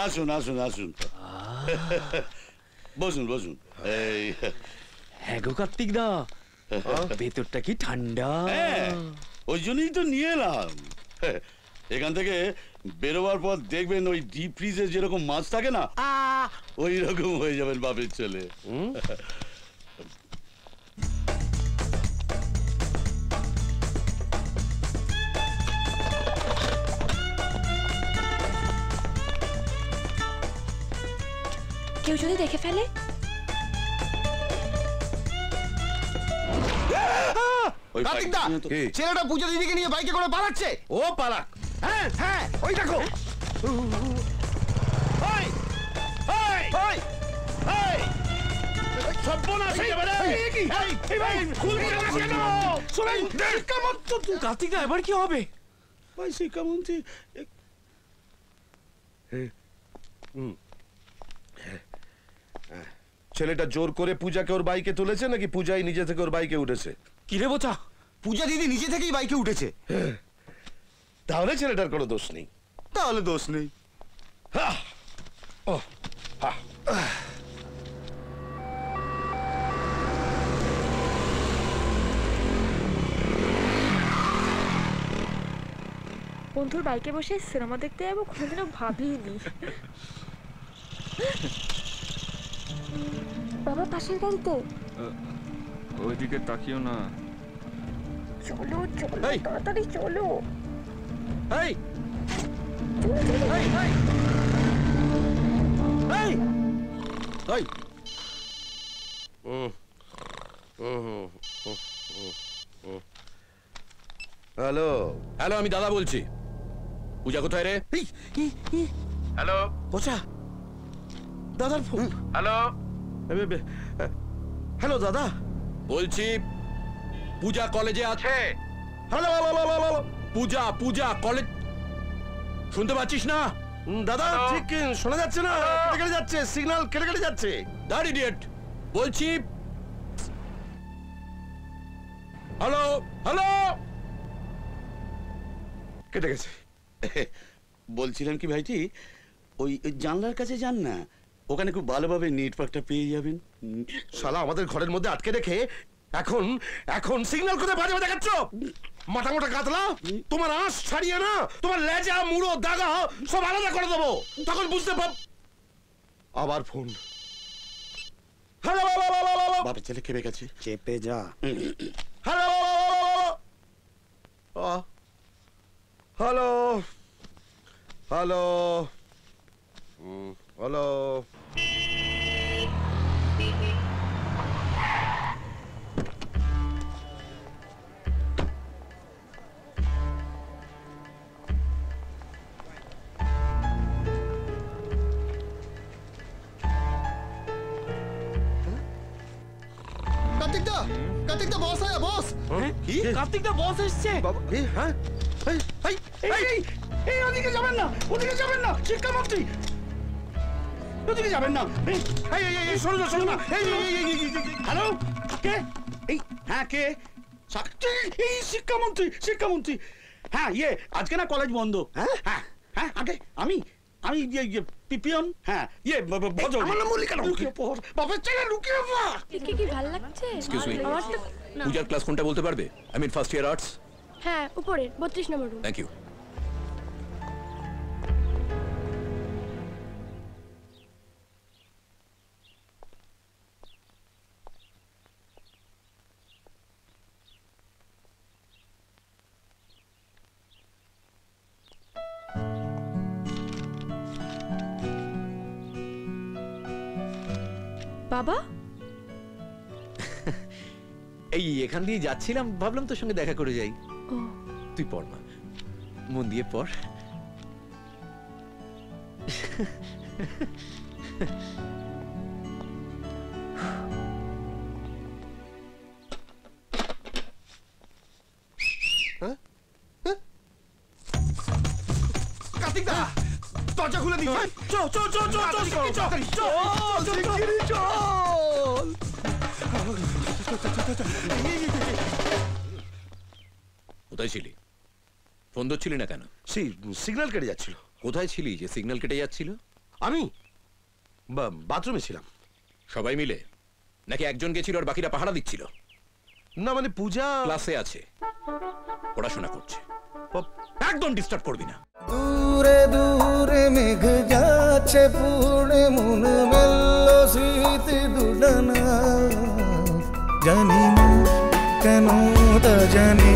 আসুন আসুন আসুন, বসুন বসুন। এই হ্যাঁ গো কার্তিক দা, ভেতরটা কি ঠান্ডা। ওই জন্যই তো নিয়ে এলাম। এখান থেকে বেরোবার পর দেখবেন ওই ডিপ ফ্রিজে যেরকম মাছ থাকে না, ওই রকম হয়ে যাবেন বাপের ছেলে। কেউ যদি দেখে ফেলে? কার্তিকদা, ছেলেটা পূজা দিদিকে নিয়ে বাইকে করে পালাচ্ছে। ও পালাক। হ্যাঁ হ্যাঁ, ওই দেখো। কার্তিক দা, এবার কি হবে? ভাই শিক্ষামন্ত্রী, ছেলেটা জোর করে পূজাকে ওর বাইকে তুলেছে নাকি পূজাই নিজে থেকে ওর বাইকে উঠেছে? কি রে বোচা? পূজা দিদি নিজে থেকেই বাইকে উঠেছে। তাহলে ছেলেটার কোনো দোষ নেই। তাহলে দোষ নেই। বন্ধুর বাইকে বসে সিনেমা দেখতে যাবো কোনোদিনও ভাবিনি। বাবা পাশের গাড়িতে। ওইদিকে তাকিও না। চলো চলো তাড়াতাড়ি চলো। এই হ্যালো হ্যালো, আমি দাদা বলছি। পূজা কোথায় রে? হ্যালো বোচা, দাদার ফোন। হ্যালো হ্যালো দাদা বলছি পূজা কলেজে আছে। হ্যালো পূজা পূজা কলেজ, শুনতে পাচ্ছিস না? দাদা ঠিক শোনা যাচ্ছে না, কেটে কেটে যাচ্ছে, সিগন্যাল কেটে কেটে যাচ্ছে। দ্যাট ইডিয়েট, বলছি হ্যালো হ্যালো, কেটে গেছে। বলছিলাম কি ভাইটি, ওই জানলার কাছে যান না, ওখানে খুব ভালোভাবে নেটওয়ার্কটা পেয়ে যাবেন। শালা আমাদের ঘরের মধ্যে আটকে রেখে এখন এখন সিগন্যাল কোথায় বাজে দেখাচ্ছ? মাথা মোটা কাতলা, তোমার আঁশ ছাড়িয়ে না তোমার লেজা মুড়ো দাগা সব আলাদা করে দেবো, তখন বুঝতে পার। আবার ফোন। হ্যালো বাপের ছেলে খেপে গেছে। চেপে যা। হ্যালো হ্যালো হ্যালো হ্যালো কার্তিকদা, কার্তিকদা বস আয়া বস। কি? কার্তিক দা বস এসছে। হ্যাঁ এই ওদিকে যাবেন না, ওদিকে যাবেন না শিক্ষামন্ত্রী, ওদিকে যাবেন না। এই শোনো না শোনো না। হ্যালো, কে? এই হ্যাঁ কে? এই শিক্ষামন্ত্রী, শিক্ষামন্ত্রী। হ্যাঁ ইয়ে আজকে না কলেজ বন্ধ। হ্যাঁ হ্যাঁ হ্যাঁ, আগে আমি আমি পিপিয়ন। হ্যাঁ ইয়ে বজো, আমার নাম মল্লিকা। লুকিয়ে পড় বাপের ছেলে, লুকিয়ে পড়। একে কি ভালো লাগছে? এক্সকিউজ মি, আমার তো পূজার ক্লাস কোনটা বলতে পারবে? I mean first year arts. হ্যাঁ উপরে 32 নম্বর রুম। Thank you. বাবা, এই এখান দিয়ে যাচ্ছিলাম, ভাবলাম তোর সঙ্গে দেখা করে যাই। ও তুই পড় মা, মন দিয়ে পড়। কার্তিকদা, দরজা খুলে দিই। চল চল চল চল চল চল। কোথায় ছিলি? ফোন ধরছিলি না কেন? সেই সিগন্যাল কেটে যাচ্ছিল। কোথায় ছিলি যে সিগন্যাল কেটে যাচ্ছিল? আমি বাথরুমে ছিলাম। সবাই মিলে নাকি একজন গেছিল আর বাকিরা পাহারা দিচ্ছিল? না মানে পূজা ক্লাসে আছে, পড়াশোনা করছে, একদম ডিস্টার্ব করবি না। দূরে দূরে মেঘ যাচ্ছে পুড়ে মন মেলল স্মৃতি দুডানা, জানি না কেন তা জানি